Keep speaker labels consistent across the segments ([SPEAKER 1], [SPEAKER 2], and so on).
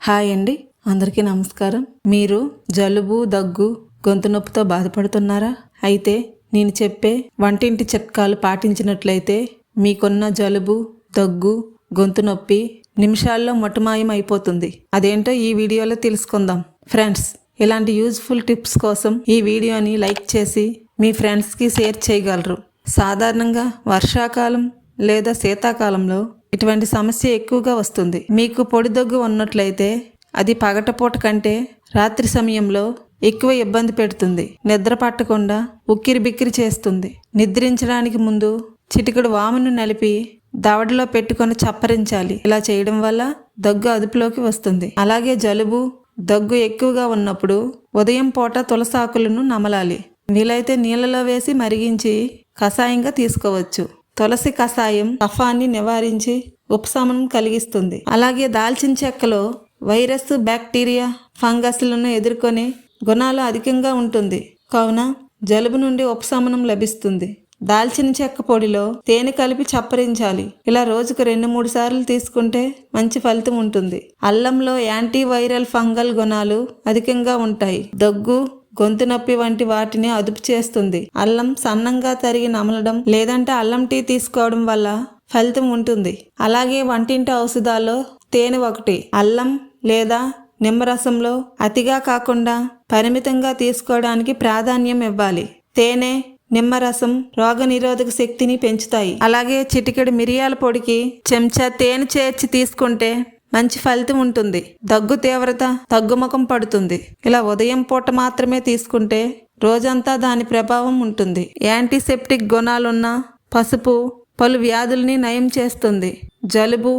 [SPEAKER 1] Hi అండి, అందరికీ నమస్కారం. మీరు జలుబు, దగ్గు, గొంతు నొప్పితో బాధపడుతున్నారా? అయితే నేను చెప్పే వంటింటి చిట్కాలు పాటించినట్లయితే మీకున్న జలుబు, దగ్గు, గొంతు నొప్పి నిమిషాల్లో మటుమాయం అయిపోతుంది. అదేంటో ఈ వీడియోలో తెలుసుకుందాం. ఫ్రెండ్స్, ఇలాంటి యూజ్ఫుల్ టిప్స్ కోసం ఈ వీడియోని లైక్ చేసి మీ ఫ్రెండ్స్కి షేర్ చేయగలరు. సాధారణంగా వర్షాకాలం లేదా శీతాకాలంలో ఇటువంటి సమస్య ఎక్కువగా వస్తుంది. మీకు పొడి దగ్గు ఉన్నట్లయితే అది పగటపూట కంటే రాత్రి సమయంలో ఎక్కువ ఇబ్బంది పెడుతుంది. నిద్ర పట్టకుండా ఉక్కిరి బిక్కిరి చేస్తుంది. నిద్రించడానికి ముందు చిటికెడు వామును నలిపి దవడలో పెట్టుకొని చప్పరించాలి. ఇలా చేయడం వల్ల దగ్గు అదుపులోకి వస్తుంది. అలాగే జలుబు, దగ్గు ఎక్కువగా ఉన్నప్పుడు ఉదయం పూట తులసాకులను నమలాలి. వీలైతే నీళ్ళలో వేసి మరిగించి కషాయంగా తీసుకోవచ్చు. తులసి కషాయం కఫాన్ని నివారించి ఉపశమనం కలిగిస్తుంది. అలాగే దాల్చిన చెక్కలో వైరస్, బ్యాక్టీరియా, ఫంగస్లను ఎదుర్కొనే గుణాలు అధికంగా ఉంటుంది. కావున జలుబు నుండి ఉపశమనం లభిస్తుంది. దాల్చిన చెక్క పొడిలో తేనె కలిపి చప్పరించాలి. ఇలా రోజుకు 2-3 సార్లు తీసుకుంటే మంచి ఫలితం ఉంటుంది. అల్లంలో యాంటీ వైరల్ ఫంగల్ గుణాలు అధికంగా ఉంటాయి. దగ్గు, గొంతు నొప్పి వంటి వాటిని అదుపు చేస్తుంది. అల్లం సన్నంగా తరిగి నమలడం లేదంటే అల్లం టీ తీసుకోవడం వల్ల ఫలితం ఉంటుంది. అలాగే వంటింటి ఔషధాల్లో తేనె ఒకటి. అల్లం లేదా నిమ్మరసంలో అతిగా కాకుండా పరిమితంగా తీసుకోవడానికి ప్రాధాన్యం ఇవ్వాలి. తేనె, నిమ్మరసం రోగనిరోధక శక్తిని పెంచుతాయి. అలాగే చిటికెడు మిరియాల పొడికి చెంచా తేనె చేర్చి తీసుకుంటే మంచి ఫలితం ఉంటుంది. దగ్గు తీవ్రత తగ్గుముఖం పడుతుంది. ఇలా ఉదయం పూట మాత్రమే తీసుకుంటే రోజంతా దాని ప్రభావం ఉంటుంది. యాంటీసెప్టిక్ గుణాలున్న పసుపు పలు వ్యాధుల్ని నయం చేస్తుంది. జలుబు,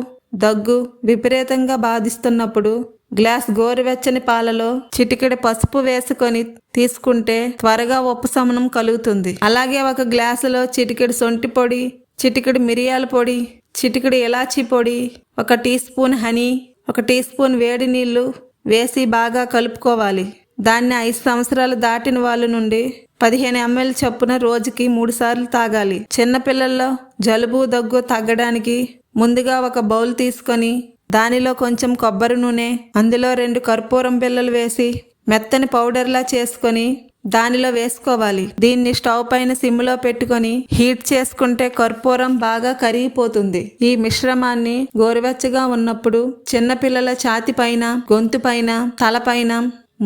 [SPEAKER 1] దగ్గు విపరీతంగా బాధిస్తున్నప్పుడు గ్లాస్ గోరువెచ్చని పాలలో చిటికెడు పసుపు వేసుకొని తీసుకుంటే త్వరగా ఉపశమనం కలుగుతుంది. అలాగే ఒక గ్లాసులో చిటికెడు సొంటి పొడి, చిటికెడు మిరియాల పొడి, చిటికెడు ఇలాచీ పొడి, 1 teaspoon honey, 1 teaspoon వేడి నీళ్లు వేసి బాగా కలుపుకోవాలి. దాన్ని 5 సంవత్సరాలు దాటిన వాళ్ళ నుండి 15 ml చొప్పున రోజుకి 3 సార్లు తాగాలి. చిన్నపిల్లల్లో జలుబు, దగ్గు తగ్గడానికి ముందుగా ఒక బౌల్ తీసుకొని దానిలో కొంచెం కొబ్బరి నూనె, అందులో 2 కర్పూరం బిళ్ళలు వేసి మెత్తని పౌడర్లా చేసుకొని దానిలో వేసుకోవాలి. దీన్ని స్టవ్ పైన సిమ్లో పెట్టుకొని హీట్ చేసుకుంటే కర్పూరం బాగా కరిగిపోతుంది. ఈ మిశ్రమాన్ని గోరువెచ్చగా ఉన్నప్పుడు చిన్నపిల్లల ఛాతి పైన, గొంతు పైన, తలపైన,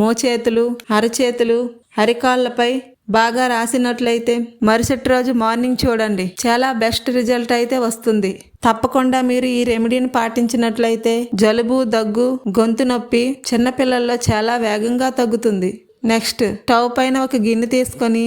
[SPEAKER 1] మోచేతులు, అరచేతులు, అరికాళ్లపై బాగా రాసినట్లయితే మరుసటి రోజు మార్నింగ్ చూడండి, చాలా బెస్ట్ రిజల్ట్ అయితే వస్తుంది. తప్పకుండా మీరు ఈ రెమెడీని పాటించినట్లయితే జలుబు, దగ్గు, గొంతు నొప్పి చిన్నపిల్లల్లో చాలా వేగంగా తగ్గుతుంది. నెక్స్ట్, స్టవ్ పైన ఒక గిన్నె తీసుకొని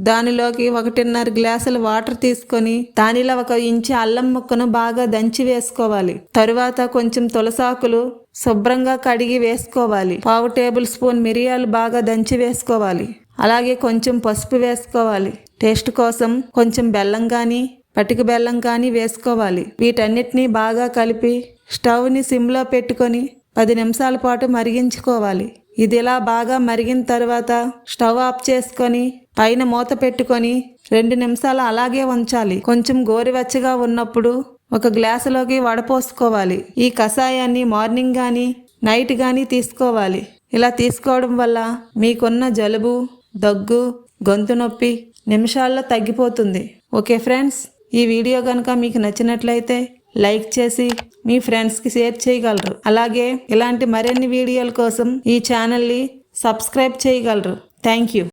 [SPEAKER 1] దానిలోకి 1.5 గ్లాసుల వాటర్ తీసుకొని దానిలో 1 ఇంచు అల్లం ముక్కను బాగా దంచి వేసుకోవాలి. తరువాత కొంచెం తులసాకులు శుభ్రంగా కడిగి వేసుకోవాలి. 1/2 టేబుల్ స్పూన్ మిరియాలు బాగా దంచి వేసుకోవాలి. అలాగే కొంచెం పసుపు వేసుకోవాలి. టేస్ట్ కోసం కొంచెం బెల్లం కానీ, పటిక బెల్లం కానీ వేసుకోవాలి. వీటన్నిటినీ బాగా కలిపి స్టవ్ని సిమ్లో పెట్టుకొని 10 నిమిషాల పాటు మరిగించుకోవాలి. ఇది ఇలా బాగా మరిగిన తర్వాత స్టవ్ ఆఫ్ చేసుకొని పైన మూత పెట్టుకొని 2 నిమిషాలు అలాగే ఉంచాలి. కొంచెం గోరువెచ్చగా ఉన్నప్పుడు 1 గ్లాసులోకి వడపోసుకోవాలి. ఈ కషాయాన్ని మార్నింగ్ కానీ, నైట్ కానీ తీసుకోవాలి. ఇలా తీసుకోవడం వల్ల మీకున్న జలుబు, దగ్గు, గొంతు నొప్పి నిమిషాల్లో తగ్గిపోతుంది. ఓకే ఫ్రెండ్స్, ఈ వీడియో కనుక మీకు నచ్చినట్లయితే లైక్ చేసి మీ ఫ్రెండ్స్కి షేర్ చేయగలరు. అలాగే ఇలాంటి మరిన్ని వీడియోల కోసం ఈ ఛానల్ని సబ్స్క్రైబ్ చేయగలరు. Thank you.